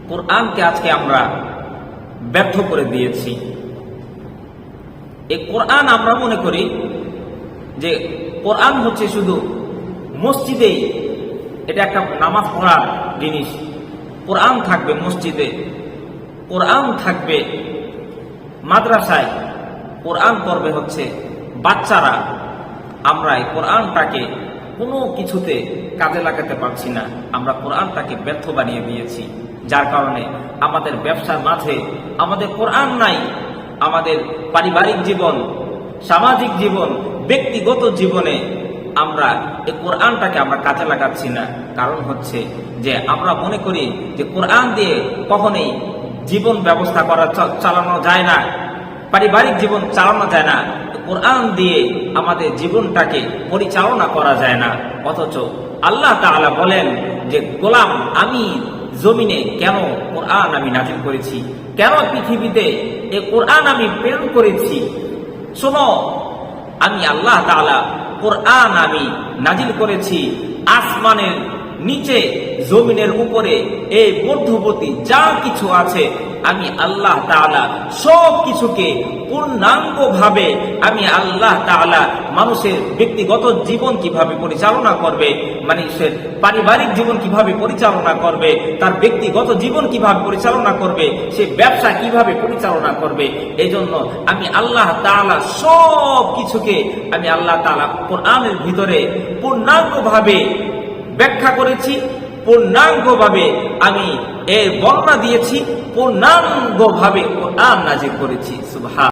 কোরআনকে আজকে আমরা ব্যর্থ করে দিয়েছি। এই কোরআন আমরা মনে করি যে কোরআন হচ্ছে শুধু মসজিদেই এটা একটা নামাজ পড়ার জিনিস। কোরআন থাকবে মসজিদে, কোরআন থাকবে মাদ্রাসায়, কোরআন পড়বে হচ্ছে বাচ্চারা। আমরা এই কোরআনটাকে কোনো কিছুতে কাজে লাগাতে পারছি না। আমরা কোরআনটাকে ব্যর্থ বানিয়ে দিয়েছি, যার কারণে আমাদের ব্যবসার মাঝে আমাদের কোরআন নাই। আমাদের পারিবারিক জীবন, সামাজিক জীবন, ব্যক্তিগত জীবনে আমরা এই কোরআনটাকে আমরা কাজে লাগাচ্ছি না। কারণ হচ্ছে যে আমরা মনে করি যে কোরআন দিয়ে কখনোই জীবন ব্যবস্থা করা চালানো যায় না, পারিবারিক জীবন চালানো যায় না, কোরআন দিয়ে আমাদের জীবনটাকে পরিচালনা করা যায় না। অথচ আল্লাহ তাআলা বলেন যে গোলাম, আমি জমিনে কেন কোরআন আমি নাযিল করেছি, কেন পৃথিবীতে এই কোরআন আমি প্রেরণ করেছি। শোনো, আমি আল্লাহ তাআলা কোরআন আমি নাযিল করেছি আসমানের নিচে, জমিনের উপরে, এই মধ্যবর্তী যা কিছু আছে, আমি আল্লাহ তাআলা সব কিছুকে পূর্ণাঙ্গভাবে আমি আল্লাহ তাআলা মানুষের ব্যক্তিগত জীবন কিভাবে পরিচালনা করবে, মানুষের পারিবারিক জীবন কিভাবে পরিচালনা করবে, তার ব্যক্তিগত জীবন কিভাবে পরিচালনা করবে, সে ব্যবসা কিভাবে পরিচালনা করবে, এই জন্য আমি আল্লাহ তাআলা সব কিছুকে আমি আল্লাহ তাআলা কোরআনের ভিতরে পূর্ণাঙ্গভাবে ব্যাখ্যা করেছি, পূর্ণাঙ্গভাবে আমি এর বর্ণনা দিয়েছি, পূর্ণাঙ্গভাবে কোরআন নাযিল করেছি। সুবহান।